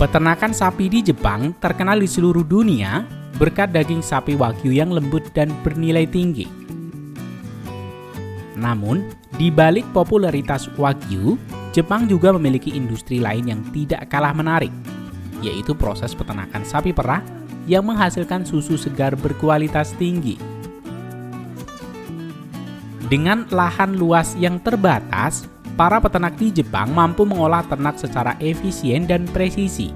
Peternakan sapi di Jepang terkenal di seluruh dunia berkat daging sapi Wagyu yang lembut dan bernilai tinggi. Namun, di balik popularitas Wagyu, Jepang juga memiliki industri lain yang tidak kalah menarik, yaitu proses peternakan sapi perah yang menghasilkan susu segar berkualitas tinggi. Dengan lahan luas yang terbatas, para peternak di Jepang mampu mengolah ternak secara efisien dan presisi,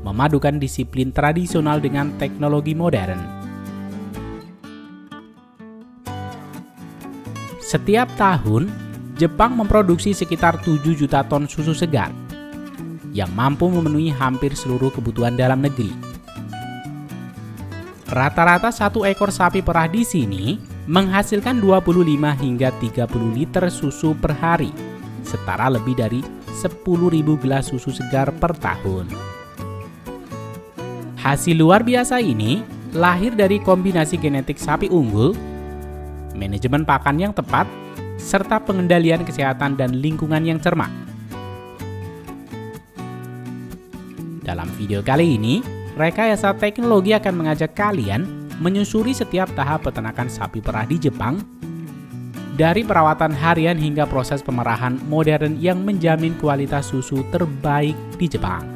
memadukan disiplin tradisional dengan teknologi modern. Setiap tahun, Jepang memproduksi sekitar 7 juta ton susu segar, yang mampu memenuhi hampir seluruh kebutuhan dalam negeri. Rata-rata satu ekor sapi perah di sini menghasilkan 25 hingga 30 liter susu per hari, setara lebih dari 10.000 gelas susu segar per tahun. Hasil luar biasa ini lahir dari kombinasi genetik sapi unggul, manajemen pakan yang tepat, serta pengendalian kesehatan dan lingkungan yang cermat. Dalam video kali ini, Rekayasa Teknologi akan mengajak kalian menyusuri setiap tahap peternakan sapi perah di Jepang, dari perawatan harian hingga proses pemerahan modern yang menjamin kualitas susu terbaik di Jepang.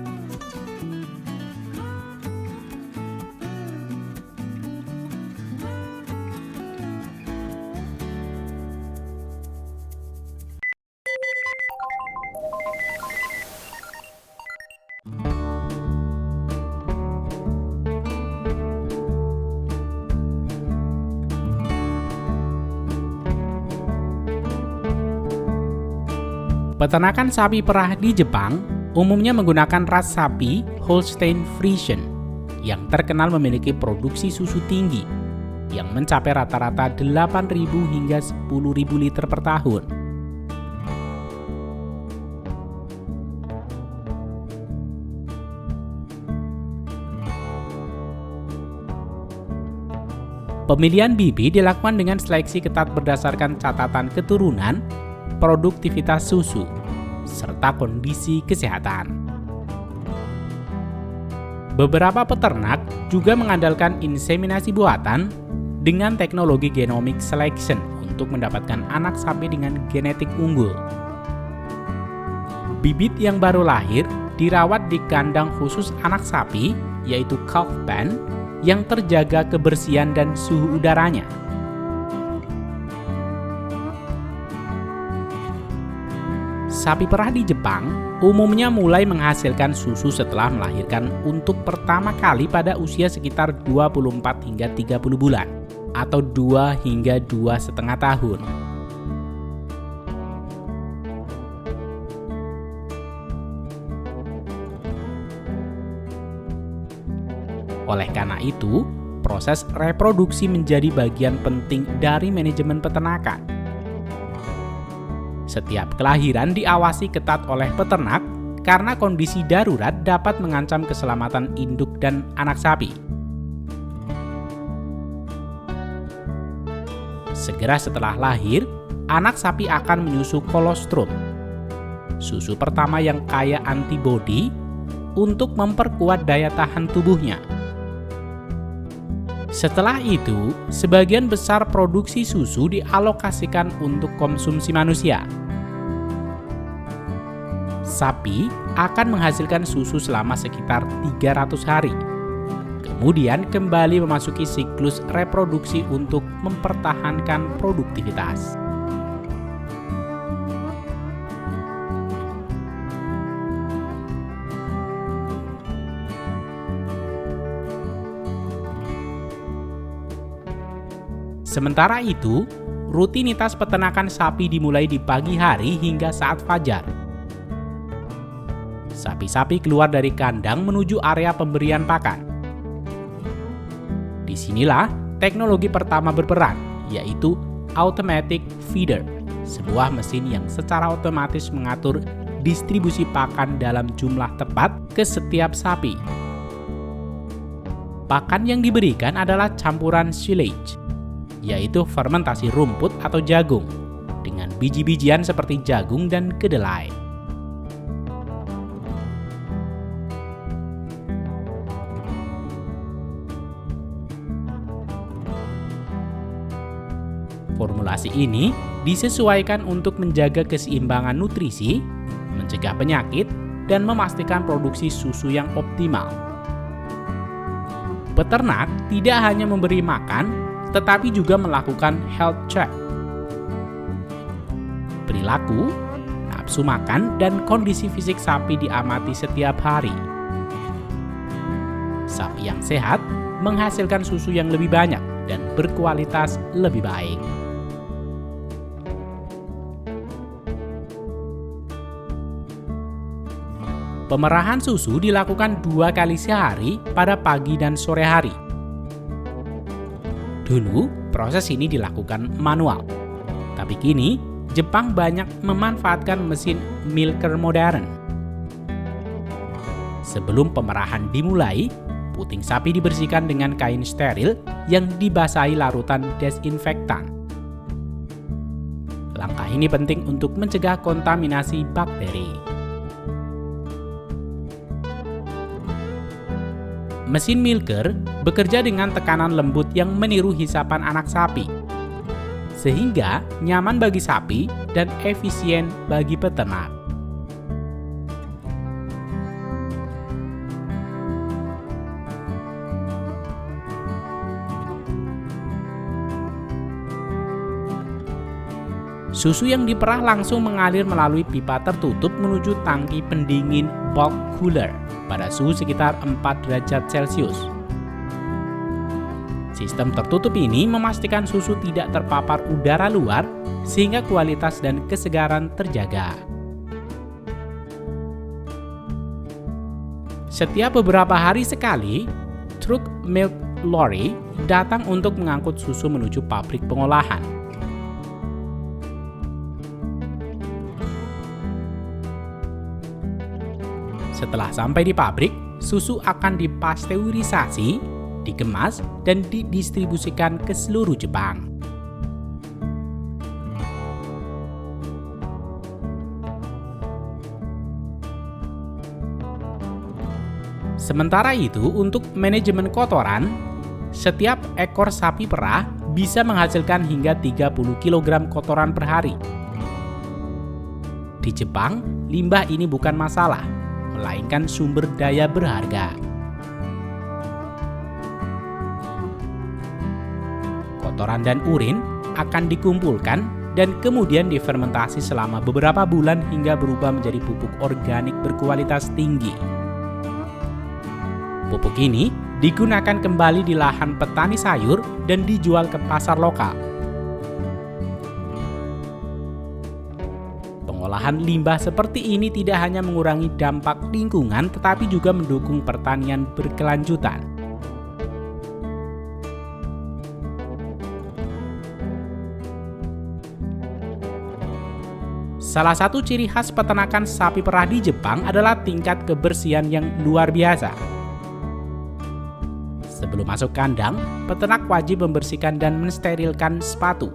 Peternakan sapi perah di Jepang umumnya menggunakan ras sapi Holstein Friesian yang terkenal memiliki produksi susu tinggi yang mencapai rata-rata 8.000 hingga 10.000 liter per tahun. Pemilihan bibit dilakukan dengan seleksi ketat berdasarkan catatan keturunan, produktivitas susu, serta kondisi kesehatan. Beberapa peternak juga mengandalkan inseminasi buatan dengan teknologi genomic selection untuk mendapatkan anak sapi dengan genetik unggul. Bibit yang baru lahir dirawat di kandang khusus anak sapi, yaitu calf pen, yang terjaga kebersihan dan suhu udaranya. Sapi perah di Jepang umumnya mulai menghasilkan susu setelah melahirkan untuk pertama kali pada usia sekitar 24 hingga 30 bulan atau 2 hingga 2,5 tahun. Oleh karena itu, proses reproduksi menjadi bagian penting dari manajemen peternakan. Setiap kelahiran diawasi ketat oleh peternak karena kondisi darurat dapat mengancam keselamatan induk dan anak sapi. Segera setelah lahir, anak sapi akan menyusu kolostrum, susu pertama yang kaya antibodi untuk memperkuat daya tahan tubuhnya. Setelah itu, sebagian besar produksi susu dialokasikan untuk konsumsi manusia. Sapi akan menghasilkan susu selama sekitar 300 hari. Kemudian kembali memasuki siklus reproduksi untuk mempertahankan produktivitas. Sementara itu, rutinitas peternakan sapi dimulai di pagi hari hingga saat fajar. Sapi-sapi keluar dari kandang menuju area pemberian pakan. Disinilah teknologi pertama berperan, yaitu automatic feeder, sebuah mesin yang secara otomatis mengatur distribusi pakan dalam jumlah tepat ke setiap sapi. Pakan yang diberikan adalah campuran silage, yaitu fermentasi rumput atau jagung, dengan biji-bijian seperti jagung dan kedelai. Formulasi ini disesuaikan untuk menjaga keseimbangan nutrisi, mencegah penyakit, dan memastikan produksi susu yang optimal. Peternak tidak hanya memberi makan, tetapi juga melakukan health check. Perilaku, nafsu makan, dan kondisi fisik sapi diamati setiap hari. Sapi yang sehat menghasilkan susu yang lebih banyak dan berkualitas lebih baik. Pemerahan susu dilakukan 2 kali sehari pada pagi dan sore hari. Dulu, proses ini dilakukan manual. Tapi kini, Jepang banyak memanfaatkan mesin milker modern. Sebelum pemerahan dimulai, puting sapi dibersihkan dengan kain steril yang dibasahi larutan desinfektan. Langkah ini penting untuk mencegah kontaminasi bakteri. Mesin milker bekerja dengan tekanan lembut yang meniru hisapan anak sapi, sehingga nyaman bagi sapi dan efisien bagi peternak. Susu yang diperah langsung mengalir melalui pipa tertutup menuju tangki pendingin bulk cooler pada suhu sekitar 4 derajat Celcius. Sistem tertutup ini memastikan susu tidak terpapar udara luar sehingga kualitas dan kesegaran terjaga. Setiap beberapa hari sekali, truk milk lorry datang untuk mengangkut susu menuju pabrik pengolahan. Setelah sampai di pabrik, susu akan dipasteurisasi, dikemas, dan didistribusikan ke seluruh Jepang. Sementara itu, untuk manajemen kotoran, setiap ekor sapi perah bisa menghasilkan hingga 30 kg kotoran per hari. Di Jepang, limbah ini bukan masalah, melainkan sumber daya berharga. Kotoran dan urin akan dikumpulkan dan kemudian difermentasi selama beberapa bulan hingga berubah menjadi pupuk organik berkualitas tinggi. Pupuk ini digunakan kembali di lahan petani sayur dan dijual ke pasar lokal. Pengolahan limbah seperti ini tidak hanya mengurangi dampak lingkungan, tetapi juga mendukung pertanian berkelanjutan. Salah satu ciri khas peternakan sapi perah di Jepang adalah tingkat kebersihan yang luar biasa. Sebelum masuk kandang, peternak wajib membersihkan dan mensterilkan sepatu.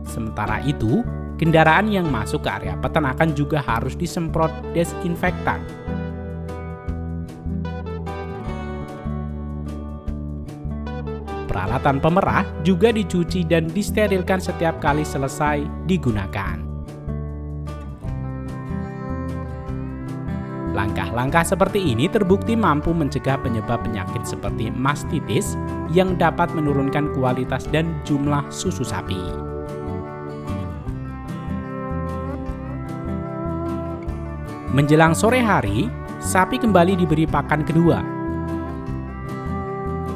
Sementara itu, kendaraan yang masuk ke area peternakan juga harus disemprot desinfektan. Peralatan pemerah juga dicuci dan disterilkan setiap kali selesai digunakan. Langkah-langkah seperti ini terbukti mampu mencegah penyebab penyakit seperti mastitis yang dapat menurunkan kualitas dan jumlah susu sapi. Menjelang sore hari, sapi kembali diberi pakan kedua.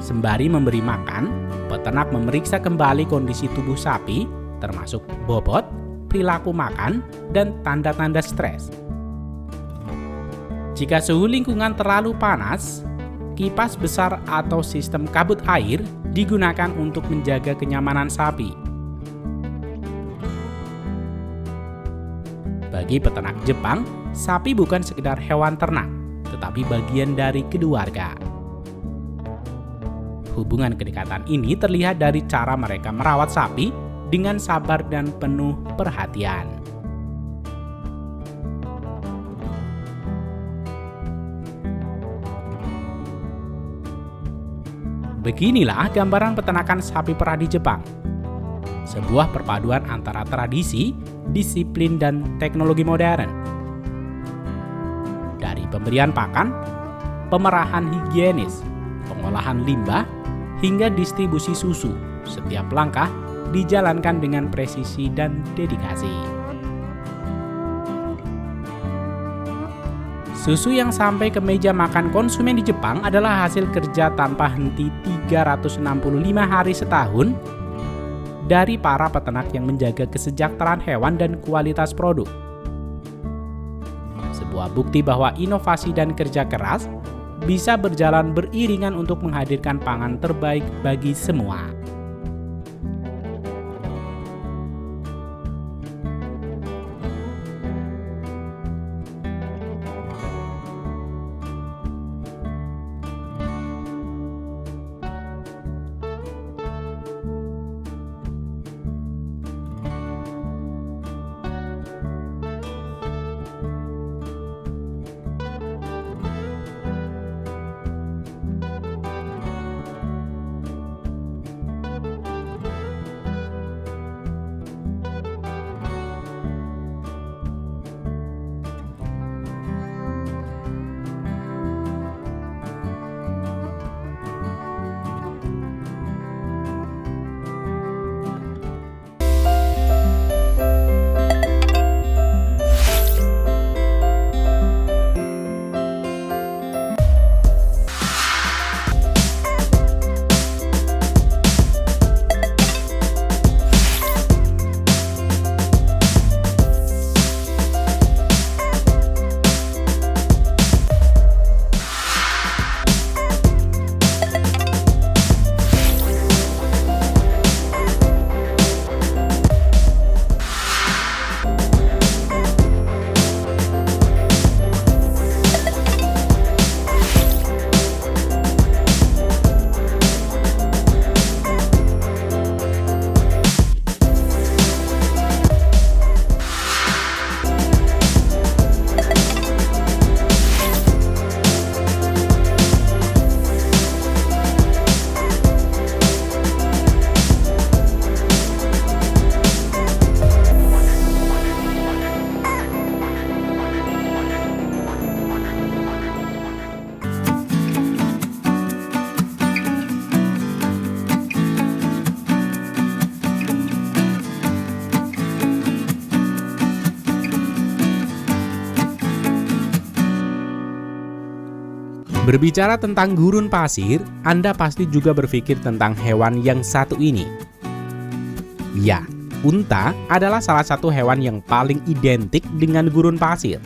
Sembari memberi makan, peternak memeriksa kembali kondisi tubuh sapi, termasuk bobot, perilaku makan, dan tanda-tanda stres. Jika suhu lingkungan terlalu panas, kipas besar atau sistem kabut air digunakan untuk menjaga kenyamanan sapi. Bagi peternak Jepang, sapi bukan sekedar hewan ternak, tetapi bagian dari keluarga. Hubungan kedekatan ini terlihat dari cara mereka merawat sapi dengan sabar dan penuh perhatian. Beginilah gambaran peternakan sapi perah di Jepang. Sebuah perpaduan antara tradisi, disiplin, dan teknologi modern. Dari pemberian pakan, pemerahan higienis, pengolahan limbah, hingga distribusi susu, setiap langkah dijalankan dengan presisi dan dedikasi. Susu yang sampai ke meja makan konsumen di Jepang adalah hasil kerja tanpa henti 365 hari setahun dari para peternak yang menjaga kesejahteraan hewan dan kualitas produk. Sebuah bukti bahwa inovasi dan kerja keras bisa berjalan beriringan untuk menghadirkan pangan terbaik bagi semua. Berbicara tentang gurun pasir, Anda pasti juga berpikir tentang hewan yang satu ini. Ya, unta adalah salah satu hewan yang paling identik dengan gurun pasir.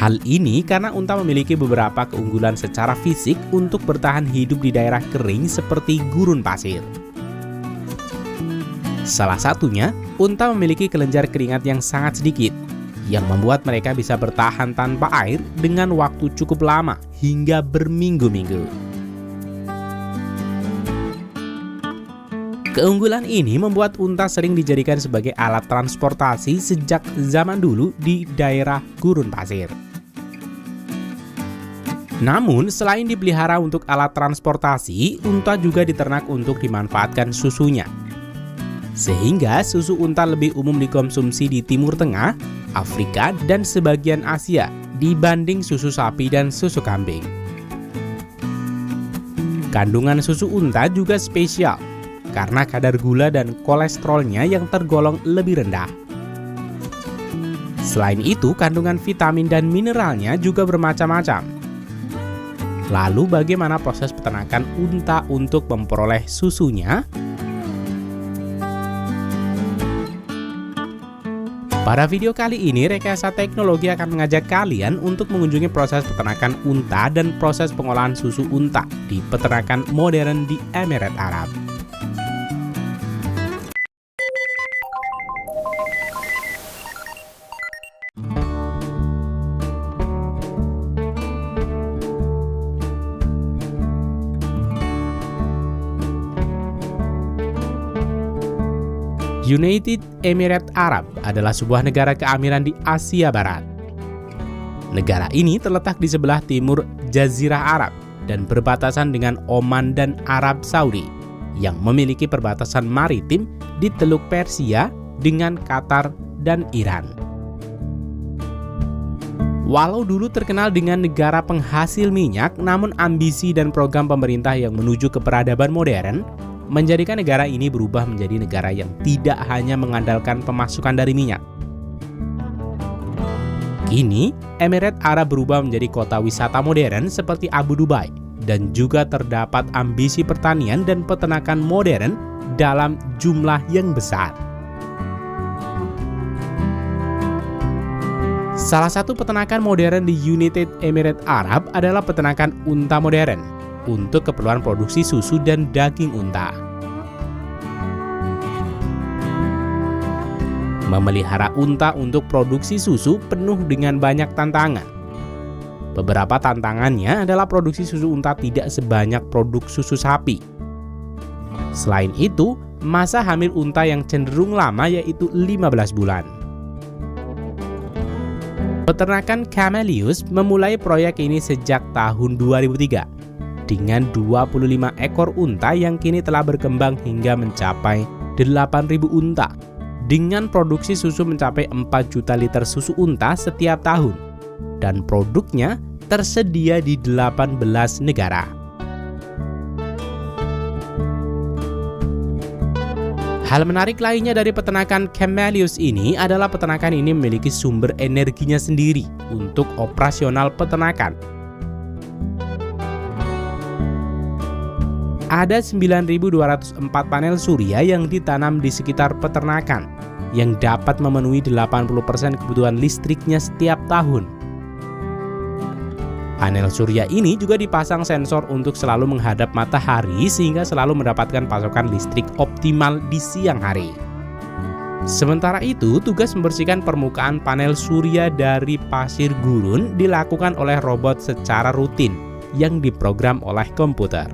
Hal ini karena unta memiliki beberapa keunggulan secara fisik untuk bertahan hidup di daerah kering seperti gurun pasir. Salah satunya, unta memiliki kelenjar keringat yang sangat sedikit, yang membuat mereka bisa bertahan tanpa air dengan waktu cukup lama hingga berminggu-minggu. Keunggulan ini membuat unta sering dijadikan sebagai alat transportasi sejak zaman dulu di daerah gurun pasir. Namun, selain dipelihara untuk alat transportasi, unta juga diternak untuk dimanfaatkan susunya. Sehingga susu unta lebih umum dikonsumsi di Timur Tengah, Afrika, dan sebagian Asia dibanding susu sapi dan susu kambing. Kandungan susu unta juga spesial karena kadar gula dan kolesterolnya yang tergolong lebih rendah. Selain itu, kandungan vitamin dan mineralnya juga bermacam-macam. Lalu bagaimana proses peternakan unta untuk memperoleh susunya? Pada video kali ini, Rekayasa Teknologi akan mengajak kalian untuk mengunjungi proses peternakan unta dan proses pengolahan susu unta di peternakan modern di Emirat Arab. United Emirates Arab adalah sebuah negara keamiran di Asia Barat. Negara ini terletak di sebelah timur Jazirah Arab dan berbatasan dengan Oman dan Arab Saudi yang memiliki perbatasan maritim di Teluk Persia dengan Qatar dan Iran. Walau dulu terkenal dengan negara penghasil minyak, namun ambisi dan program pemerintah yang menuju ke peradaban modern menjadikan negara ini berubah menjadi negara yang tidak hanya mengandalkan pemasukan dari minyak. Kini, Emirat Arab berubah menjadi kota wisata modern seperti Abu Dhabi, dan juga terdapat ambisi pertanian dan peternakan modern dalam jumlah yang besar. Salah satu peternakan modern di United Emirates Arab adalah peternakan unta modern untuk keperluan produksi susu dan daging unta. Memelihara unta untuk produksi susu penuh dengan banyak tantangan. Beberapa tantangannya adalah produksi susu unta tidak sebanyak produk susu sapi. Selain itu, masa hamil unta yang cenderung lama yaitu 15 bulan. Peternakan Camelius memulai proyek ini sejak tahun 2003 dengan 25 ekor unta yang kini telah berkembang hingga mencapai 8.000 unta dengan produksi susu mencapai 4 juta liter susu unta setiap tahun dan produknya tersedia di 18 negara. Hal menarik lainnya dari peternakan Camelius ini adalah peternakan ini memiliki sumber energinya sendiri untuk operasional peternakan. Ada 9.204 panel surya yang ditanam di sekitar peternakan yang dapat memenuhi 80% kebutuhan listriknya setiap tahun. Panel surya ini juga dipasang sensor untuk selalu menghadap matahari sehingga selalu mendapatkan pasokan listrik optimal di siang hari. Sementara itu, tugas membersihkan permukaan panel surya dari pasir gurun dilakukan oleh robot secara rutin yang diprogram oleh komputer.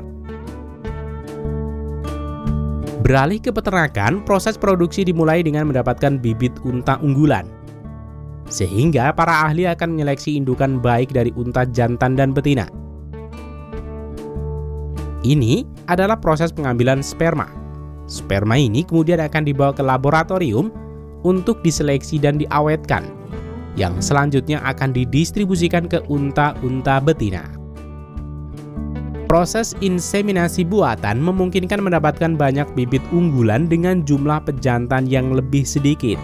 Beralih ke peternakan, proses produksi dimulai dengan mendapatkan bibit unta unggulan. Sehingga para ahli akan menyeleksi indukan baik dari unta jantan dan betina. Ini adalah proses pengambilan sperma. Sperma ini kemudian akan dibawa ke laboratorium untuk diseleksi dan diawetkan, yang selanjutnya akan didistribusikan ke unta-unta betina. Proses inseminasi buatan memungkinkan mendapatkan banyak bibit unggulan dengan jumlah pejantan yang lebih sedikit.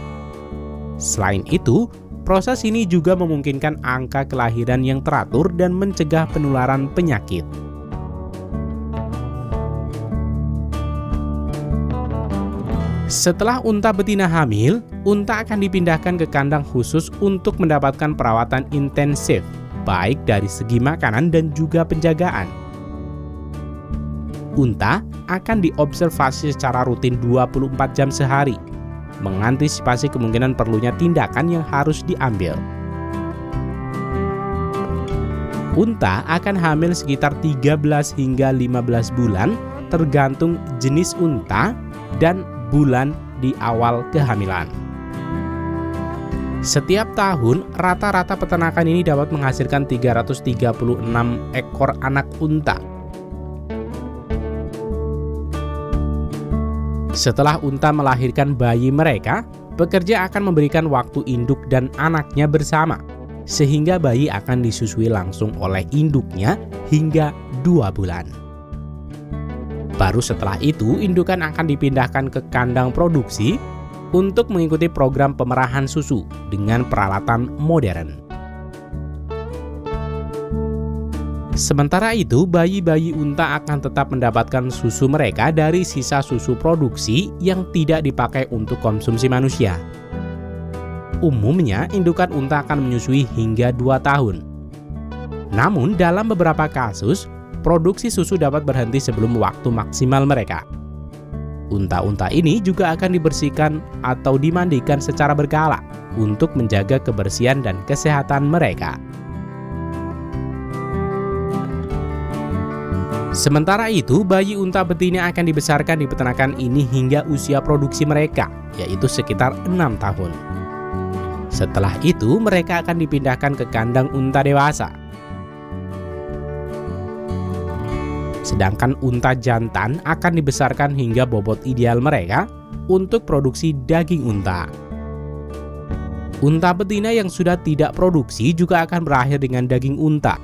Selain itu, proses ini juga memungkinkan angka kelahiran yang teratur dan mencegah penularan penyakit. Setelah unta betina hamil, unta akan dipindahkan ke kandang khusus untuk mendapatkan perawatan intensif, baik dari segi makanan dan juga penjagaan. Unta akan diobservasi secara rutin 24 jam sehari, mengantisipasi kemungkinan perlunya tindakan yang harus diambil. Unta akan hamil sekitar 13 hingga 15 bulan tergantung jenis unta dan bulan di awal kehamilan. Setiap tahun, rata-rata peternakan ini dapat menghasilkan 336 ekor anak unta. Setelah unta melahirkan bayi mereka, pekerja akan memberikan waktu induk dan anaknya bersama, sehingga bayi akan disusui langsung oleh induknya hingga 2 bulan. Baru setelah itu, indukan akan dipindahkan ke kandang produksi untuk mengikuti program pemerahan susu dengan peralatan modern. Sementara itu, bayi-bayi unta akan tetap mendapatkan susu mereka dari sisa susu produksi yang tidak dipakai untuk konsumsi manusia. Umumnya, indukan unta akan menyusui hingga 2 tahun. Namun, dalam beberapa kasus, produksi susu dapat berhenti sebelum waktu maksimal mereka. Unta-unta ini juga akan dibersihkan atau dimandikan secara berkala untuk menjaga kebersihan dan kesehatan mereka. Sementara itu, bayi unta betina akan dibesarkan di peternakan ini hingga usia produksi mereka, yaitu sekitar 6 tahun. Setelah itu, mereka akan dipindahkan ke kandang unta dewasa. Sedangkan unta jantan akan dibesarkan hingga bobot ideal mereka untuk produksi daging unta. Unta betina yang sudah tidak produksi juga akan berakhir dengan daging unta.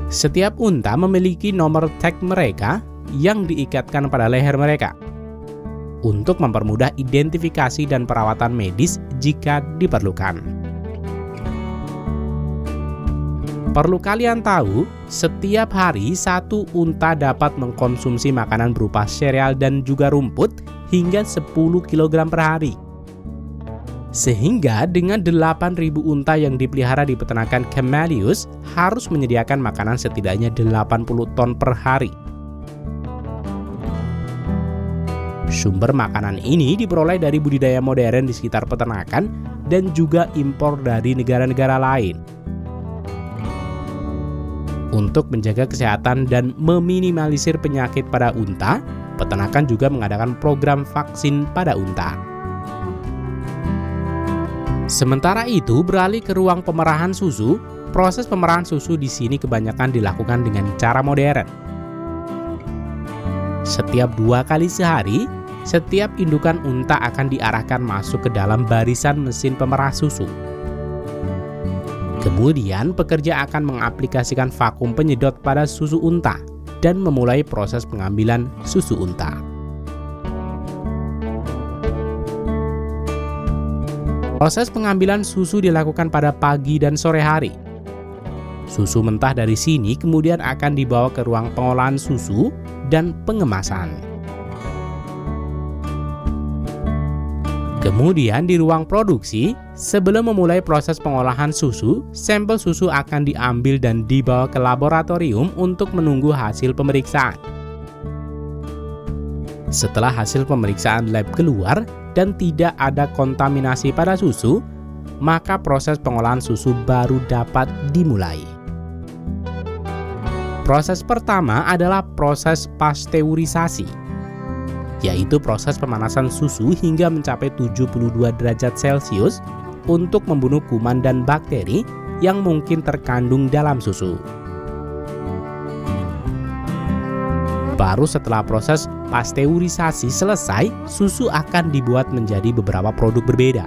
Setiap unta memiliki nomor tag mereka yang diikatkan pada leher mereka untuk mempermudah identifikasi dan perawatan medis jika diperlukan. Perlu kalian tahu, setiap hari satu unta dapat mengkonsumsi makanan berupa sereal dan juga rumput hingga 10 kg per hari. Sehingga dengan 8.000 unta yang dipelihara di peternakan Camelius harus menyediakan makanan setidaknya 80 ton per hari. Sumber makanan ini diperoleh dari budidaya modern di sekitar peternakan dan juga impor dari negara-negara lain. Untuk menjaga kesehatan dan meminimalisir penyakit pada unta, peternakan juga mengadakan program vaksin pada unta. Sementara itu, beralih ke ruang pemerahan susu, proses pemerahan susu di sini kebanyakan dilakukan dengan cara modern. Setiap 2 kali sehari, setiap indukan unta akan diarahkan masuk ke dalam barisan mesin pemerah susu. Kemudian, pekerja akan mengaplikasikan vakum penyedot pada susu unta dan memulai proses pengambilan susu unta. Proses pengambilan susu dilakukan pada pagi dan sore hari. Susu mentah dari sini kemudian akan dibawa ke ruang pengolahan susu dan pengemasan. Kemudian di ruang produksi, sebelum memulai proses pengolahan susu, sampel susu akan diambil dan dibawa ke laboratorium untuk menunggu hasil pemeriksaan. Setelah hasil pemeriksaan lab keluar dan tidak ada kontaminasi pada susu, maka proses pengolahan susu baru dapat dimulai. Proses pertama adalah proses pasteurisasi, yaitu proses pemanasan susu hingga mencapai 72 derajat Celcius untuk membunuh kuman dan bakteri yang mungkin terkandung dalam susu. Baru setelah proses pasteurisasi selesai, susu akan dibuat menjadi beberapa produk berbeda.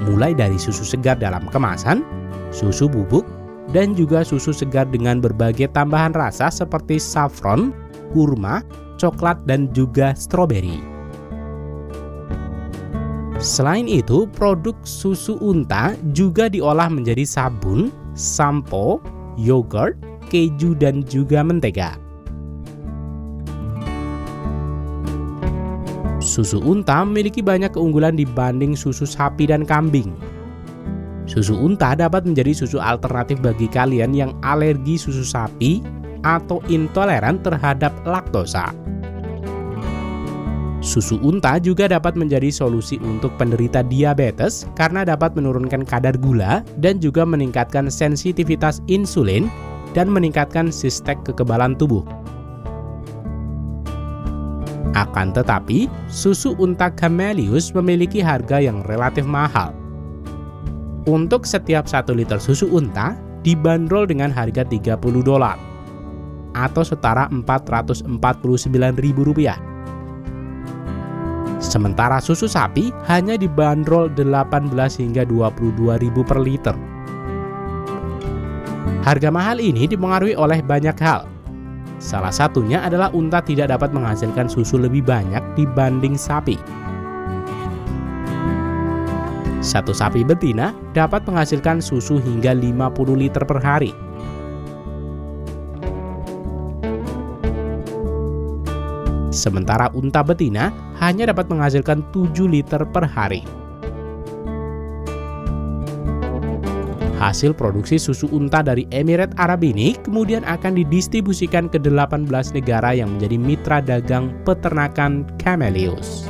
Mulai dari susu segar dalam kemasan, susu bubuk, dan juga susu segar dengan berbagai tambahan rasa seperti saffron, kurma, coklat, dan juga stroberi. Selain itu, produk susu unta juga diolah menjadi sabun, sampo, yogurt, keju, dan juga mentega. Susu unta memiliki banyak keunggulan dibanding susu sapi dan kambing. Susu unta dapat menjadi susu alternatif bagi kalian yang alergi susu sapi atau intoleran terhadap laktosa. Susu unta juga dapat menjadi solusi untuk penderita diabetes karena dapat menurunkan kadar gula dan juga meningkatkan sensitivitas insulin dan meningkatkan sistem kekebalan tubuh. Akan tetapi, susu unta Camelius memiliki harga yang relatif mahal. Untuk setiap 1 liter susu unta dibanderol dengan harga $30 atau setara Rp449.000. Sementara susu sapi hanya dibanderol 18 hingga 22.000 per liter. Harga mahal ini dipengaruhi oleh banyak hal. Salah satunya adalah unta tidak dapat menghasilkan susu lebih banyak dibanding sapi. Satu sapi betina dapat menghasilkan susu hingga 50 liter per hari. Sementara unta betina hanya dapat menghasilkan 7 liter per hari. Hasil produksi susu unta dari Emirat Arab ini kemudian akan didistribusikan ke 18 negara yang menjadi mitra dagang peternakan Camelius.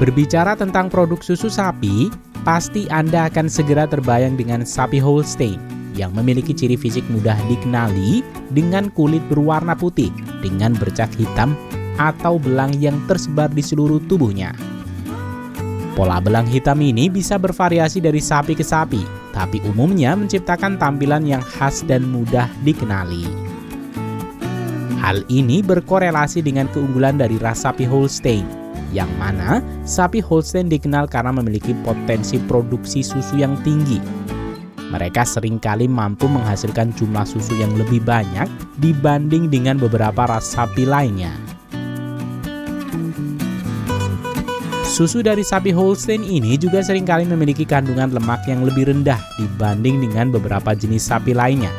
Berbicara tentang produk susu sapi, pasti Anda akan segera terbayang dengan sapi Holstein yang memiliki ciri fisik mudah dikenali dengan kulit berwarna putih dengan bercak hitam atau belang yang tersebar di seluruh tubuhnya. Pola belang hitam ini bisa bervariasi dari sapi ke sapi, tapi umumnya menciptakan tampilan yang khas dan mudah dikenali. Hal ini berkorelasi dengan keunggulan dari ras sapi Holstein, yang mana sapi Holstein dikenal karena memiliki potensi produksi susu yang tinggi. Mereka seringkali mampu menghasilkan jumlah susu yang lebih banyak dibanding dengan beberapa ras sapi lainnya. Susu dari sapi Holstein ini juga seringkali memiliki kandungan lemak yang lebih rendah dibanding dengan beberapa jenis sapi lainnya.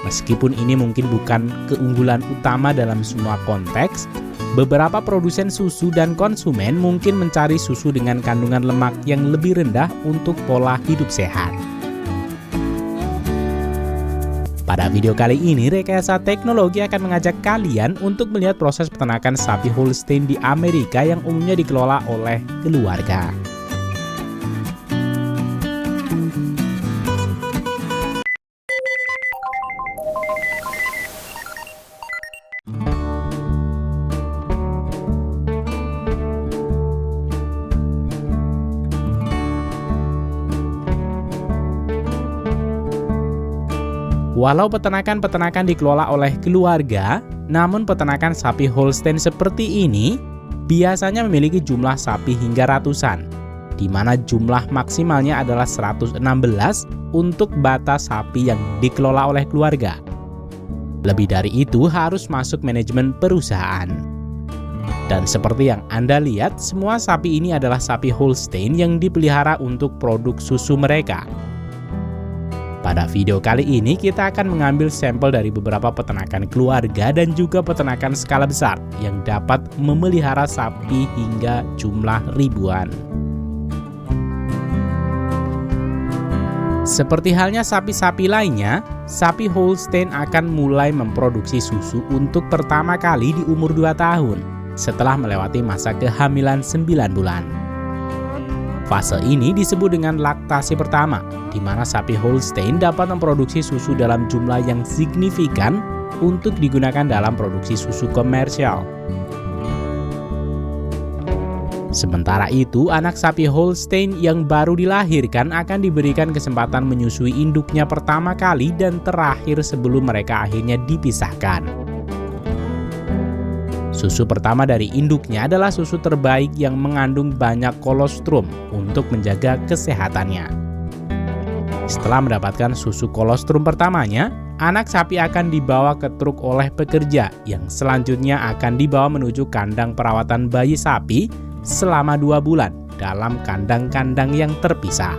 Meskipun ini mungkin bukan keunggulan utama dalam semua konteks, beberapa produsen susu dan konsumen mungkin mencari susu dengan kandungan lemak yang lebih rendah untuk pola hidup sehat. Pada video kali ini, Rekayasa Teknologi akan mengajak kalian untuk melihat proses peternakan sapi Holstein di Amerika yang umumnya dikelola oleh keluarga. Walau peternakan-peternakan dikelola oleh keluarga, namun peternakan sapi Holstein seperti ini biasanya memiliki jumlah sapi hingga ratusan, di mana jumlah maksimalnya adalah 116 untuk batas sapi yang dikelola oleh keluarga. Lebih dari itu harus masuk manajemen perusahaan. Dan seperti yang Anda lihat, semua sapi ini adalah sapi Holstein yang dipelihara untuk produk susu mereka. Pada video kali ini kita akan mengambil sampel dari beberapa peternakan keluarga dan juga peternakan skala besar yang dapat memelihara sapi hingga jumlah ribuan. Seperti halnya sapi-sapi lainnya, sapi Holstein akan mulai memproduksi susu untuk pertama kali di umur 2 tahun setelah melewati masa kehamilan 9 bulan. Fase ini disebut dengan laktasi pertama, di mana sapi Holstein dapat memproduksi susu dalam jumlah yang signifikan untuk digunakan dalam produksi susu komersial. Sementara itu, anak sapi Holstein yang baru dilahirkan akan diberikan kesempatan menyusui induknya pertama kali dan terakhir sebelum mereka akhirnya dipisahkan. Susu pertama dari induknya adalah susu terbaik yang mengandung banyak kolostrum untuk menjaga kesehatannya. Setelah mendapatkan susu kolostrum pertamanya, anak sapi akan dibawa ke truk oleh pekerja yang selanjutnya akan dibawa menuju kandang perawatan bayi sapi selama 2 bulan dalam kandang-kandang yang terpisah.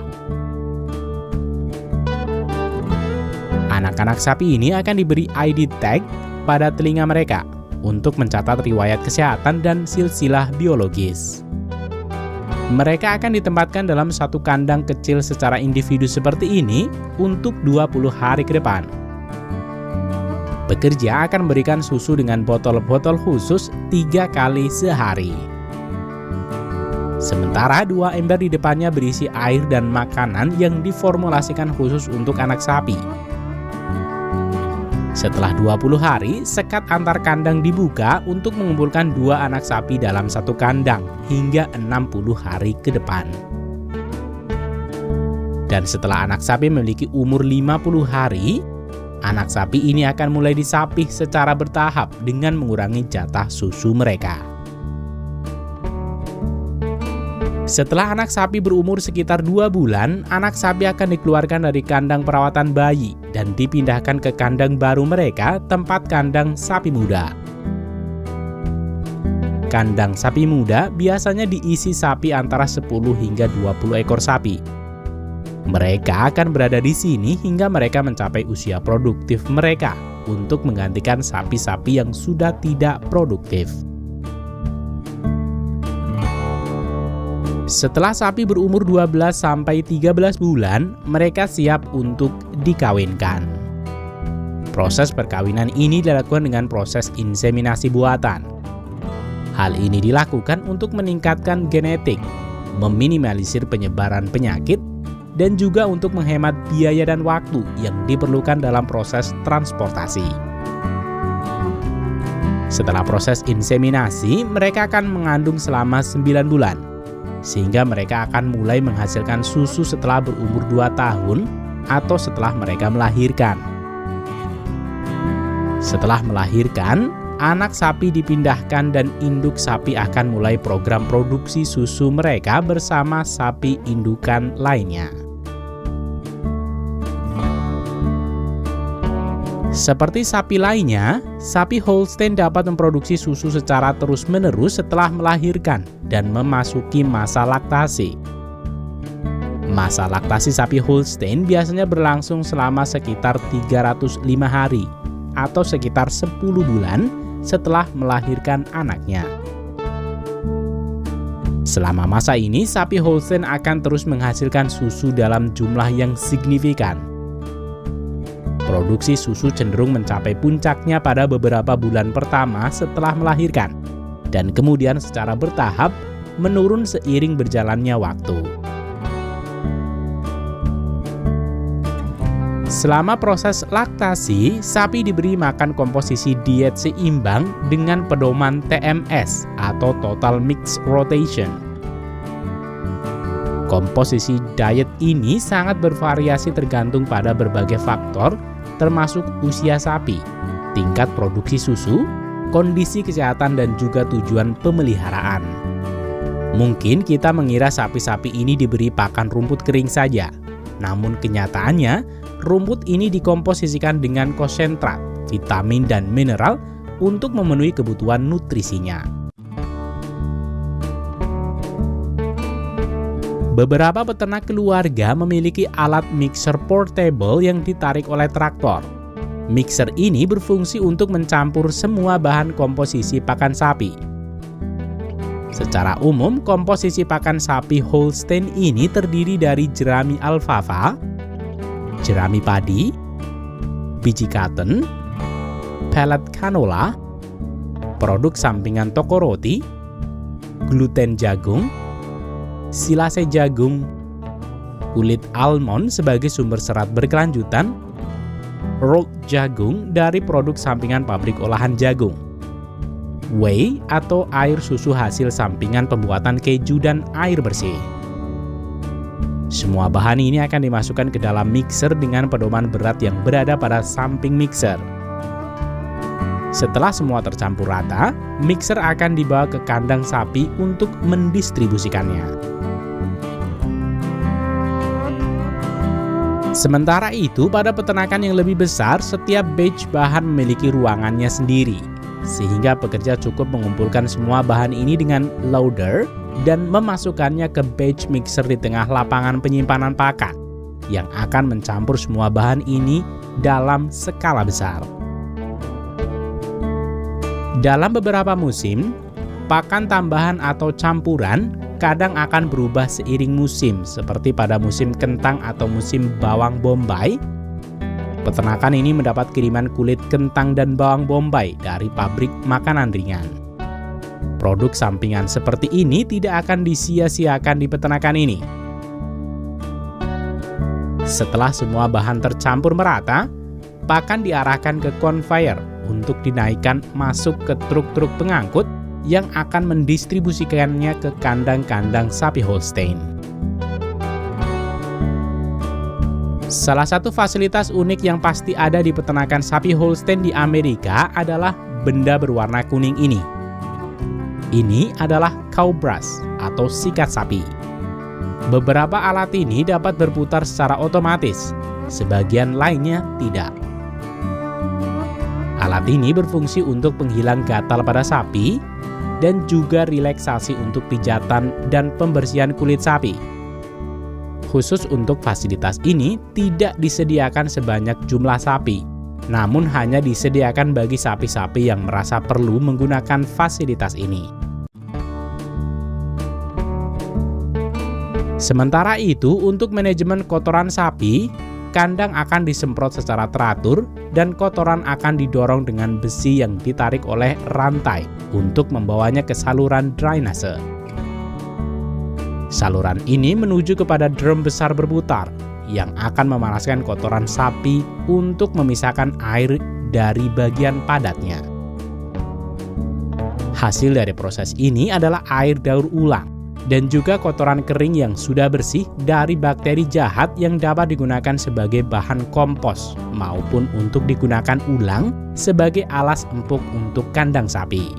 Anak-anak sapi ini akan diberi ID tag pada telinga mereka untuk mencatat riwayat kesehatan dan silsilah biologis. Mereka akan ditempatkan dalam satu kandang kecil secara individu seperti ini untuk 20 hari ke depan. Pekerja akan memberikan susu dengan botol-botol khusus 3 kali sehari. Sementara 2 ember di depannya berisi air dan makanan yang diformulasikan khusus untuk anak sapi. Setelah 20 hari, sekat antar kandang dibuka untuk mengumpulkan 2 anak sapi dalam satu kandang hingga 60 hari ke depan. Dan setelah anak sapi memiliki umur 50 hari, anak sapi ini akan mulai disapih secara bertahap dengan mengurangi jatah susu mereka. Setelah anak sapi berumur sekitar 2 bulan, anak sapi akan dikeluarkan dari kandang perawatan bayi dan dipindahkan ke kandang baru mereka, tempat kandang sapi muda. Kandang sapi muda biasanya diisi sapi antara 10 hingga 20 ekor sapi. Mereka akan berada di sini hingga mereka mencapai usia produktif mereka untuk menggantikan sapi-sapi yang sudah tidak produktif. Setelah sapi berumur 12 sampai 13 bulan, mereka siap untuk dikawinkan. Proses perkawinan ini dilakukan dengan proses inseminasi buatan. Hal ini dilakukan untuk meningkatkan genetik meminimalisir penyebaran penyakit, dan juga untuk menghemat biaya dan waktu yang diperlukan dalam proses transportasi. Setelah proses inseminasi, mereka akan mengandung selama 9 bulan, sehingga mereka akan mulai menghasilkan susu setelah berumur 2 tahun atau setelah mereka melahirkan. Setelah melahirkan, anak sapi dipindahkan dan induk sapi akan mulai program produksi susu mereka bersama sapi indukan lainnya. Seperti sapi lainnya, sapi Holstein dapat memproduksi susu secara terus-menerus setelah melahirkan dan memasuki masa laktasi. Masa laktasi sapi Holstein biasanya berlangsung selama sekitar 305 hari atau sekitar 10 bulan setelah melahirkan anaknya. Selama masa ini, sapi Holstein akan terus menghasilkan susu dalam jumlah yang signifikan. Produksi susu cenderung mencapai puncaknya pada beberapa bulan pertama setelah melahirkan, dan kemudian secara bertahap menurun seiring berjalannya waktu. Selama proses laktasi, sapi diberi makan komposisi diet seimbang dengan pedoman TMS atau Total Mixed Rotation. Komposisi diet ini sangat bervariasi tergantung pada berbagai faktor, termasuk usia sapi, tingkat produksi susu, kondisi kesehatan, dan juga tujuan pemeliharaan. Mungkin kita mengira sapi-sapi ini diberi pakan rumput kering saja, namun kenyataannya rumput ini dikomposisikan dengan konsentrat, vitamin, dan mineral untuk memenuhi kebutuhan nutrisinya. Beberapa peternak keluarga memiliki alat mixer portable yang ditarik oleh traktor. Mixer ini berfungsi untuk mencampur semua bahan komposisi pakan sapi. Secara umum, komposisi pakan sapi Holstein ini terdiri dari jerami alfalfa, jerami padi, biji cotton, pellet canola, produk sampingan toko roti, gluten jagung, silase jagung, kulit almond sebagai sumber serat berkelanjutan, rolled jagung dari produk sampingan pabrik olahan jagung, whey atau air susu hasil sampingan pembuatan keju, dan air bersih. Semua bahan ini akan dimasukkan ke dalam mixer dengan pedoman berat yang berada pada samping mixer. Setelah semua tercampur rata, mixer akan dibawa ke kandang sapi untuk mendistribusikannya. Sementara itu, pada peternakan yang lebih besar, setiap batch bahan memiliki ruangannya sendiri, sehingga pekerja cukup mengumpulkan semua bahan ini dengan loader dan memasukkannya ke batch mixer di tengah lapangan penyimpanan pakan, yang akan mencampur semua bahan ini dalam skala besar. Dalam beberapa musim, pakan tambahan atau campuran kadang akan berubah seiring musim, seperti pada musim kentang atau musim bawang bombay. Peternakan ini mendapat kiriman kulit kentang dan bawang bombay dari pabrik makanan ringan. Produk sampingan seperti ini tidak akan disia-siakan di peternakan ini. Setelah semua bahan tercampur merata, pakan diarahkan ke conveyor untuk dinaikkan masuk ke truk-truk pengangkut yang akan mendistribusikannya ke kandang-kandang sapi Holstein. Salah satu fasilitas unik yang pasti ada di peternakan sapi Holstein di Amerika adalah benda berwarna kuning ini. Ini adalah cow brush atau sikat sapi. Beberapa alat ini dapat berputar secara otomatis, sebagian lainnya tidak. Alat ini berfungsi untuk penghilang gatal pada sapi dan juga relaksasi untuk pijatan dan pembersihan kulit sapi. Khusus untuk fasilitas ini tidak disediakan sebanyak jumlah sapi, namun hanya disediakan bagi sapi-sapi yang merasa perlu menggunakan fasilitas ini. Sementara itu, untuk manajemen kotoran sapi, kandang akan disemprot secara teratur dan kotoran akan didorong dengan besi yang ditarik oleh rantai untuk membawanya ke saluran drainase. Saluran ini menuju kepada drum besar berputar yang akan memanaskan kotoran sapi untuk memisahkan air dari bagian padatnya. Hasil dari proses ini adalah air daur ulang dan juga kotoran kering yang sudah bersih dari bakteri jahat yang dapat digunakan sebagai bahan kompos maupun untuk digunakan ulang sebagai alas empuk untuk kandang sapi.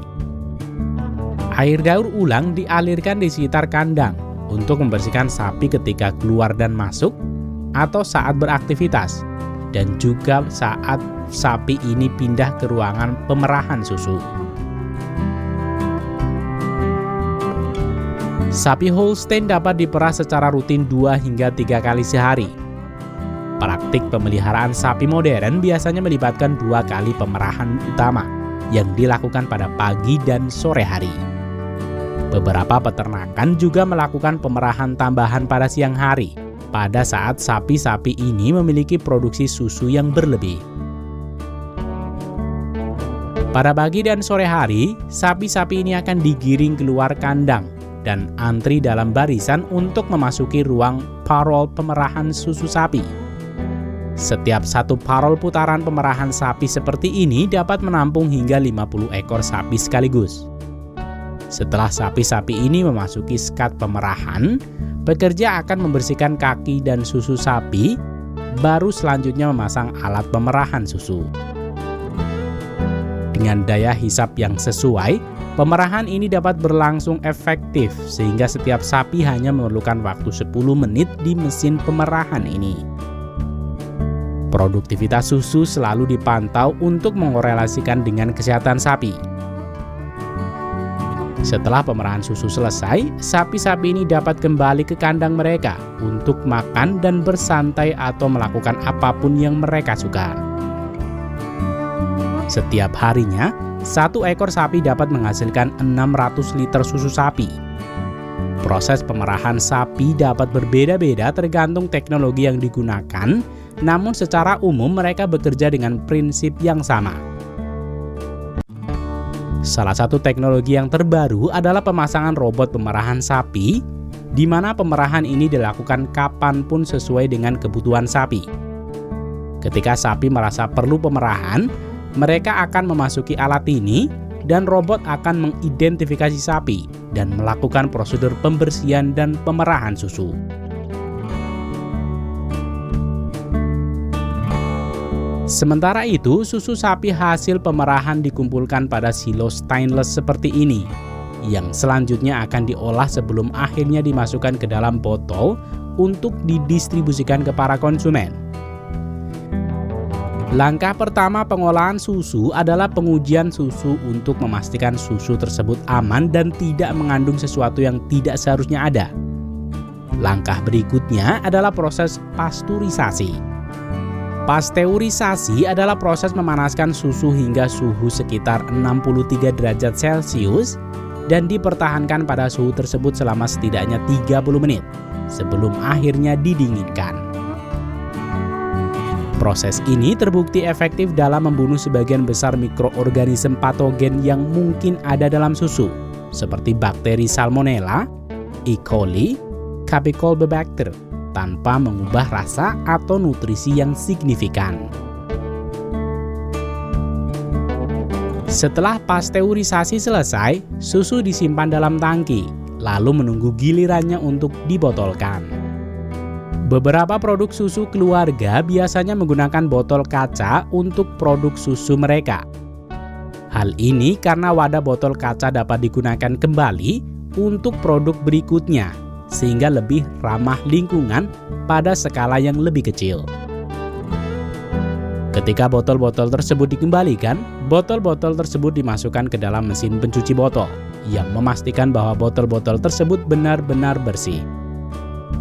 Air daur ulang dialirkan di sekitar kandang untuk membersihkan sapi ketika keluar dan masuk atau saat beraktivitas, dan juga saat sapi ini pindah ke ruangan pemerahan susu. Sapi Holstein dapat diperah secara rutin 2 hingga 3 kali sehari. Praktik pemeliharaan sapi modern biasanya melibatkan 2 kali pemerahan utama yang dilakukan pada pagi dan sore hari. Beberapa peternakan juga melakukan pemerahan tambahan pada siang hari, pada saat sapi-sapi ini memiliki produksi susu yang berlebih. Pada pagi dan sore hari, sapi-sapi ini akan digiring keluar kandang dan antri dalam barisan untuk memasuki ruang parol pemerahan susu sapi. Setiap satu parol putaran pemerahan sapi seperti ini dapat menampung hingga 50 ekor sapi sekaligus. Setelah sapi-sapi ini memasuki skat pemerahan, pekerja akan membersihkan kaki dan susu sapi, baru selanjutnya memasang alat pemerahan susu. Dengan daya hisap yang sesuai, pemerahan ini dapat berlangsung efektif sehingga setiap sapi hanya memerlukan waktu 10 menit di mesin pemerahan ini. Produktivitas susu selalu dipantau untuk mengkorelasikan dengan kesehatan sapi. Setelah pemerahan susu selesai, sapi-sapi ini dapat kembali ke kandang mereka untuk makan dan bersantai atau melakukan apapun yang mereka suka. Setiap harinya, 1 ekor sapi dapat menghasilkan 600 liter susu sapi. Proses pemerahan sapi dapat berbeda-beda tergantung teknologi yang digunakan, namun secara umum mereka bekerja dengan prinsip yang sama. Salah satu teknologi yang terbaru adalah pemasangan robot pemerahan sapi, di mana pemerahan ini dilakukan kapanpun sesuai dengan kebutuhan sapi. Ketika sapi merasa perlu pemerahan, mereka akan memasuki alat ini dan robot akan mengidentifikasi sapi dan melakukan prosedur pembersihan dan pemerahan susu. Sementara itu, susu sapi hasil pemerahan dikumpulkan pada silo stainless seperti ini, yang selanjutnya akan diolah sebelum akhirnya dimasukkan ke dalam botol untuk didistribusikan ke para konsumen. Langkah pertama pengolahan susu adalah pengujian susu untuk memastikan susu tersebut aman dan tidak mengandung sesuatu yang tidak seharusnya ada. Langkah berikutnya adalah proses pasteurisasi. Pasteurisasi adalah proses memanaskan susu hingga suhu sekitar 63 derajat Celcius dan dipertahankan pada suhu tersebut selama setidaknya 30 menit sebelum akhirnya didinginkan. Proses ini terbukti efektif dalam membunuh sebagian besar mikroorganisme patogen yang mungkin ada dalam susu, seperti bakteri Salmonella, E. coli, Campylobacter, tanpa mengubah rasa atau nutrisi yang signifikan. Setelah pasteurisasi selesai, susu disimpan dalam tangki, lalu menunggu gilirannya untuk dibotolkan. Beberapa produk susu keluarga biasanya menggunakan botol kaca untuk produk susu mereka. Hal ini karena wadah botol kaca dapat digunakan kembali untuk produk berikutnya, sehingga lebih ramah lingkungan pada skala yang lebih kecil. Ketika botol-botol tersebut dikembalikan, botol-botol tersebut dimasukkan ke dalam mesin pencuci botol yang memastikan bahwa botol-botol tersebut benar-benar bersih.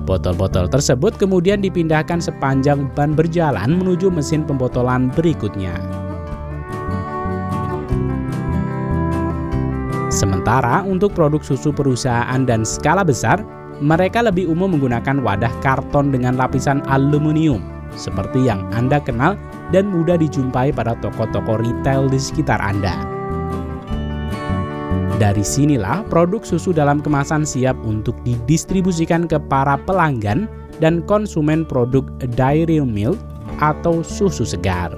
Botol-botol tersebut kemudian dipindahkan sepanjang ban berjalan menuju mesin pembotolan berikutnya. Sementara untuk produk susu perusahaan dan skala besar, mereka lebih umum menggunakan wadah karton dengan lapisan aluminium, seperti yang Anda kenal dan mudah dijumpai pada toko-toko retail di sekitar Anda. Dari sinilah produk susu dalam kemasan siap untuk didistribusikan ke para pelanggan dan konsumen produk dairy milk atau susu segar.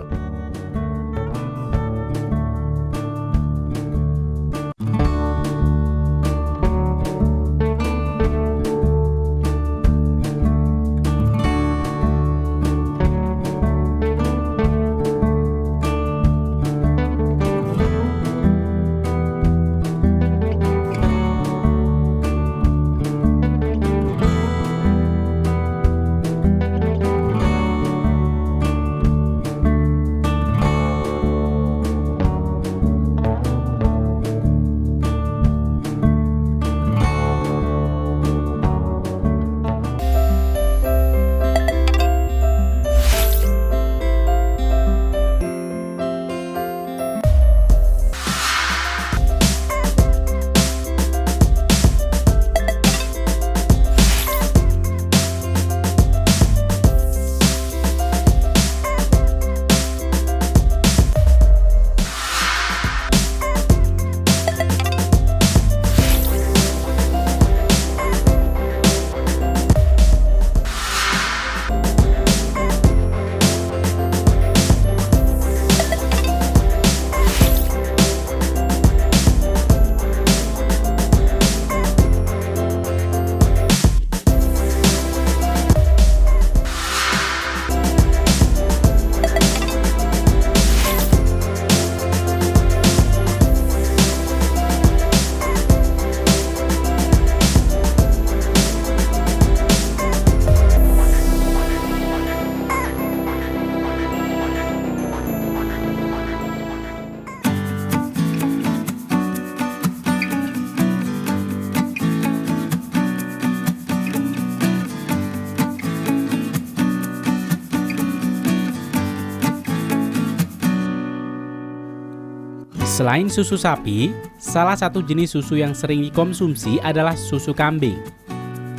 Selain susu sapi, salah satu jenis susu yang sering dikonsumsi adalah susu kambing.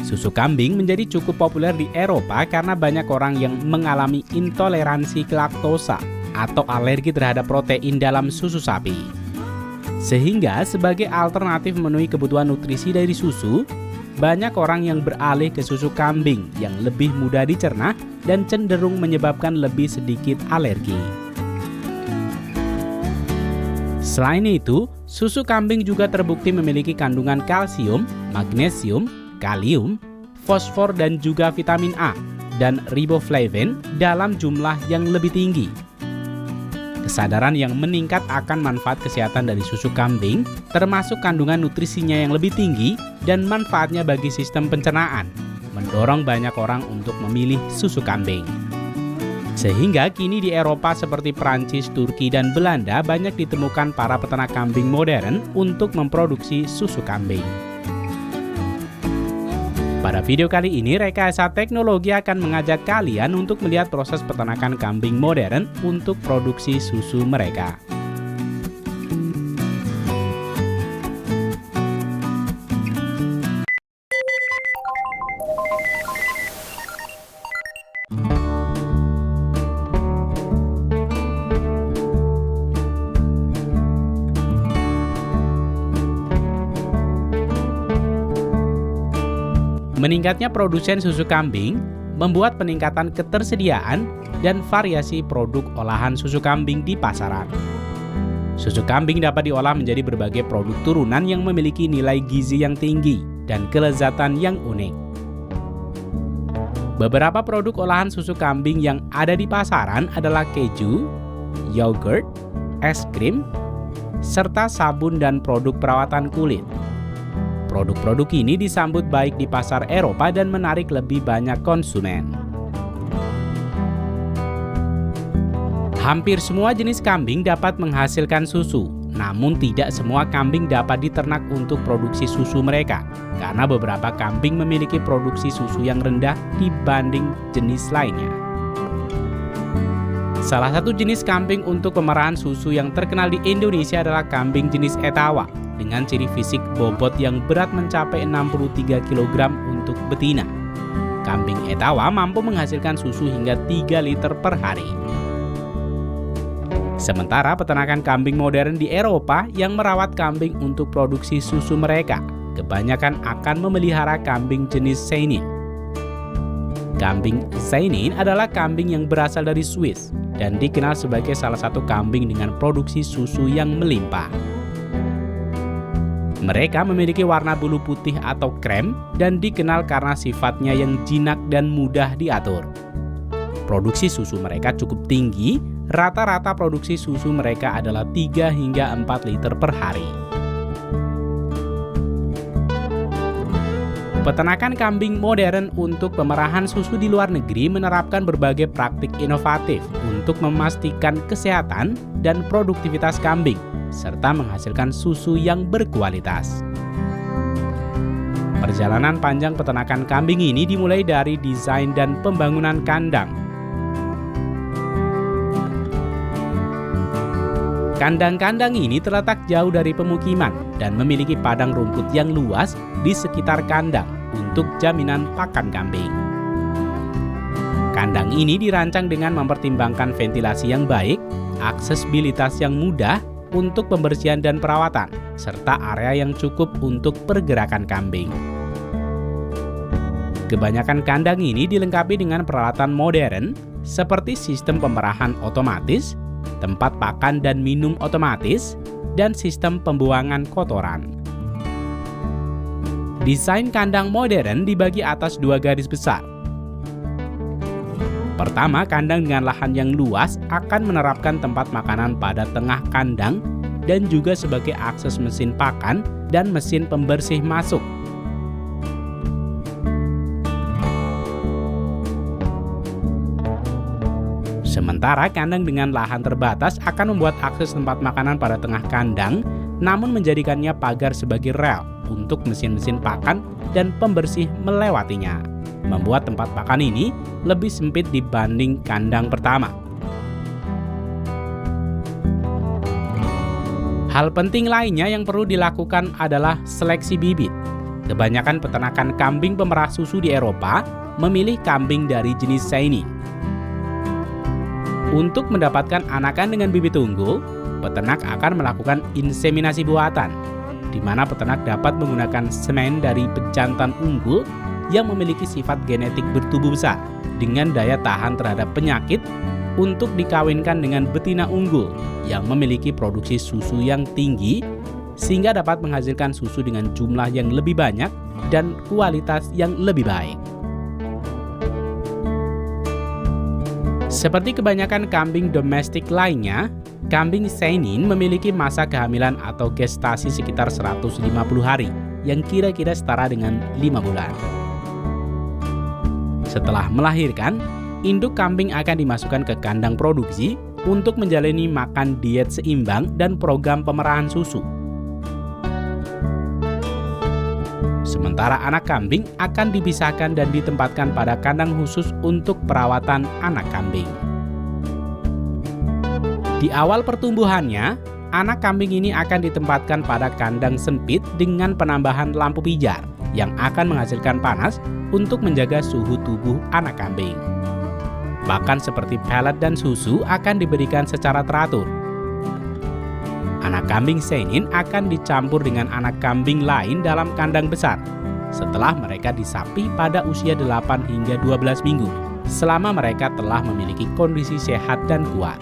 Susu kambing menjadi cukup populer di Eropa karena banyak orang yang mengalami intoleransi laktosa atau alergi terhadap protein dalam susu sapi. Sehingga sebagai alternatif memenuhi kebutuhan nutrisi dari susu, banyak orang yang beralih ke susu kambing yang lebih mudah dicerna dan cenderung menyebabkan lebih sedikit alergi. Selain itu, susu kambing juga terbukti memiliki kandungan kalsium, magnesium, kalium, fosfor dan juga vitamin A dan riboflavin dalam jumlah yang lebih tinggi. Kesadaran yang meningkat akan manfaat kesehatan dari susu kambing, termasuk kandungan nutrisinya yang lebih tinggi dan manfaatnya bagi sistem pencernaan, mendorong banyak orang untuk memilih susu kambing. Sehingga kini di Eropa seperti Prancis, Turki, dan Belanda banyak ditemukan para peternak kambing modern untuk memproduksi susu kambing. Pada video kali ini, Rekayasa Teknologi akan mengajak kalian untuk melihat proses peternakan kambing modern untuk produksi susu mereka. Meningkatnya produsen susu kambing membuat peningkatan ketersediaan dan variasi produk olahan susu kambing di pasaran. Susu kambing dapat diolah menjadi berbagai produk turunan yang memiliki nilai gizi yang tinggi dan kelezatan yang unik. Beberapa produk olahan susu kambing yang ada di pasaran adalah keju, yogurt, es krim, serta sabun dan produk perawatan kulit. Produk-produk ini disambut baik di pasar Eropa dan menarik lebih banyak konsumen. Hampir semua jenis kambing dapat menghasilkan susu, namun tidak semua kambing dapat diternak untuk produksi susu mereka, karena beberapa kambing memiliki produksi susu yang rendah dibanding jenis lainnya. Salah satu jenis kambing untuk pemerahan susu yang terkenal di Indonesia adalah kambing jenis Etawa, dengan ciri fisik bobot yang berat mencapai 63 kg untuk betina. Kambing Etawa mampu menghasilkan susu hingga 3 liter per hari. Sementara peternakan kambing modern di Eropa yang merawat kambing untuk produksi susu mereka, kebanyakan akan memelihara kambing jenis Saanen. Kambing Saanen adalah kambing yang berasal dari Swiss dan dikenal sebagai salah satu kambing dengan produksi susu yang melimpah. Mereka memiliki warna bulu putih atau krem dan dikenal karena sifatnya yang jinak dan mudah diatur. Produksi susu mereka cukup tinggi, rata-rata produksi susu mereka adalah 3 hingga 4 liter per hari. Peternakan kambing modern untuk pemerahan susu di luar negeri menerapkan berbagai praktik inovatif untuk memastikan kesehatan dan produktivitas kambing, serta menghasilkan susu yang berkualitas. Perjalanan panjang peternakan kambing ini dimulai dari desain dan pembangunan kandang. Kandang-kandang ini terletak jauh dari pemukiman dan memiliki padang rumput yang luas di sekitar kandang untuk jaminan pakan kambing. Kandang ini dirancang dengan mempertimbangkan ventilasi yang baik, aksesibilitas yang mudah untuk pembersihan dan perawatan, serta area yang cukup untuk pergerakan kambing. Kebanyakan kandang ini dilengkapi dengan peralatan modern seperti sistem pemerahan otomatis, tempat pakan dan minum otomatis, dan sistem pembuangan kotoran. Desain kandang modern dibagi atas 2 garis besar. Pertama, kandang dengan lahan yang luas akan menerapkan tempat makanan pada tengah kandang dan juga sebagai akses mesin pakan dan mesin pembersih masuk. Sementara kandang dengan lahan terbatas akan membuat akses tempat makanan pada tengah kandang, namun menjadikannya pagar sebagai rel untuk mesin-mesin pakan dan pembersih melewatinya, membuat tempat pakan ini lebih sempit dibanding kandang pertama. Hal penting lainnya yang perlu dilakukan adalah seleksi bibit. Kebanyakan peternakan kambing pemerah susu di Eropa memilih kambing dari jenis Saanen. Untuk mendapatkan anakan dengan bibit unggul, peternak akan melakukan inseminasi buatan, di mana peternak dapat menggunakan semen dari pejantan unggul yang memiliki sifat genetik bertubuh besar dengan daya tahan terhadap penyakit untuk dikawinkan dengan betina unggul yang memiliki produksi susu yang tinggi sehingga dapat menghasilkan susu dengan jumlah yang lebih banyak dan kualitas yang lebih baik. Seperti kebanyakan kambing domestik lainnya, kambing Saanen memiliki masa kehamilan atau gestasi sekitar 150 hari, yang kira-kira setara dengan 5 bulan. Setelah melahirkan, induk kambing akan dimasukkan ke kandang produksi untuk menjalani makan diet seimbang dan program pemerahan susu. Sementara anak kambing akan dipisahkan dan ditempatkan pada kandang khusus untuk perawatan anak kambing. Di awal pertumbuhannya, anak kambing ini akan ditempatkan pada kandang sempit dengan penambahan lampu pijar yang akan menghasilkan panas untuk menjaga suhu tubuh anak kambing. Pakan seperti pelet dan susu akan diberikan secara teratur. Anak kambing Saanen akan dicampur dengan anak kambing lain dalam kandang besar setelah mereka disapi pada usia 8 hingga 12 minggu, selama mereka telah memiliki kondisi sehat dan kuat.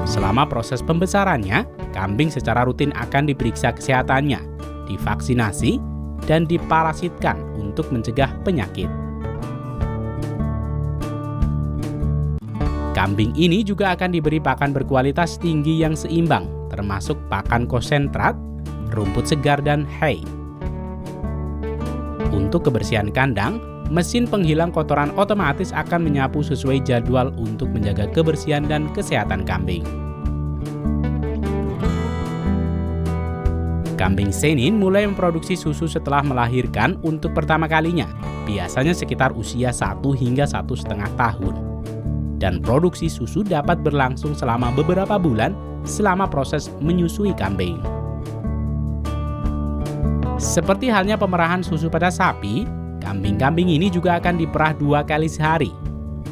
Selama proses pembesarannya, kambing secara rutin akan diperiksa kesehatannya, divaksinasi, dan diparasitkan untuk mencegah penyakit. Kambing ini juga akan diberi pakan berkualitas tinggi yang seimbang, termasuk pakan konsentrat, rumput segar, dan hay. Untuk kebersihan kandang, mesin penghilang kotoran otomatis akan menyapu sesuai jadwal untuk menjaga kebersihan dan kesehatan kambing. Kambing Saanen mulai memproduksi susu setelah melahirkan untuk pertama kalinya, biasanya sekitar usia 1 hingga 1,5 tahun. Dan produksi susu dapat berlangsung selama beberapa bulan selama proses menyusui kambing. Seperti halnya pemerahan susu pada sapi, kambing-kambing ini juga akan diperah 2 kali sehari.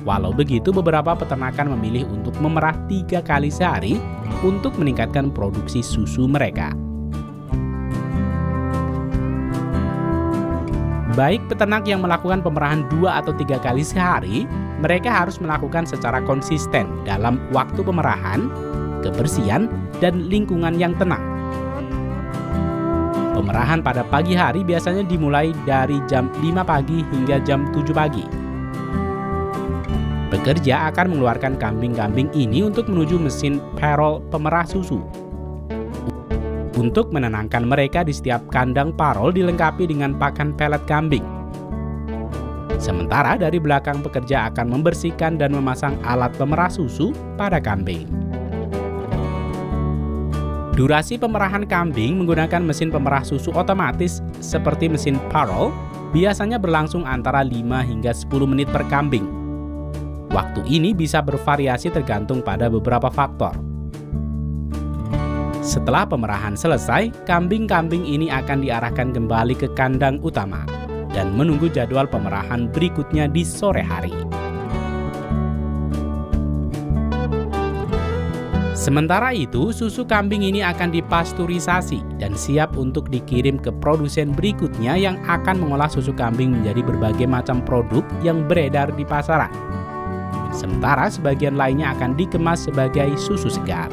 Walau begitu, beberapa peternakan memilih untuk memerah 3 kali sehari untuk meningkatkan produksi susu mereka. Baik peternak yang melakukan pemerahan 2 atau 3 kali sehari, mereka harus melakukan secara konsisten dalam waktu pemerahan, kebersihan, dan lingkungan yang tenang. Pemerahan pada pagi hari biasanya dimulai dari jam 5 pagi hingga jam 7 pagi. Pekerja akan mengeluarkan kambing-kambing ini untuk menuju mesin parol pemerah susu. Untuk menenangkan mereka, di setiap kandang parol dilengkapi dengan pakan pelet kambing. Sementara dari belakang pekerja akan membersihkan dan memasang alat pemerah susu pada kambing. Durasi pemerahan kambing menggunakan mesin pemerah susu otomatis seperti mesin parol biasanya berlangsung antara 5 hingga 10 menit per kambing. Waktu ini bisa bervariasi tergantung pada beberapa faktor. Setelah pemerahan selesai, kambing-kambing ini akan diarahkan kembali ke kandang utama dan menunggu jadwal pemerahan berikutnya di sore hari. Sementara itu, susu kambing ini akan dipasteurisasi dan siap untuk dikirim ke produsen berikutnya yang akan mengolah susu kambing menjadi berbagai macam produk yang beredar di pasaran. Sementara sebagian lainnya akan dikemas sebagai susu segar.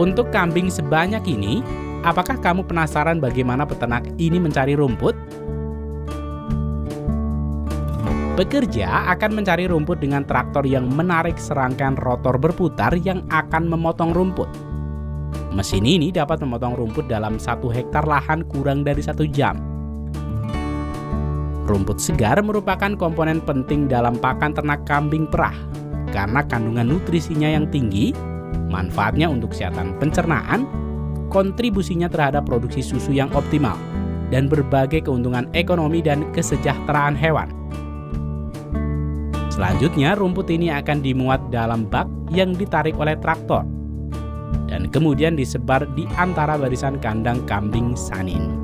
Untuk kambing sebanyak ini, apakah kamu penasaran bagaimana peternak ini mencari rumput? Pekerja akan mencari rumput dengan traktor yang menarik serangkaian rotor berputar yang akan memotong rumput. Mesin ini dapat memotong rumput dalam 1 hektar lahan kurang dari 1 jam. Rumput segar merupakan komponen penting dalam pakan ternak kambing perah karena kandungan nutrisinya yang tinggi, manfaatnya untuk kesehatan pencernaan, kontribusinya terhadap produksi susu yang optimal, dan berbagai keuntungan ekonomi dan kesejahteraan hewan. Selanjutnya, rumput ini akan dimuat dalam bak yang ditarik oleh traktor dan kemudian disebar di antara barisan kandang kambing sanin.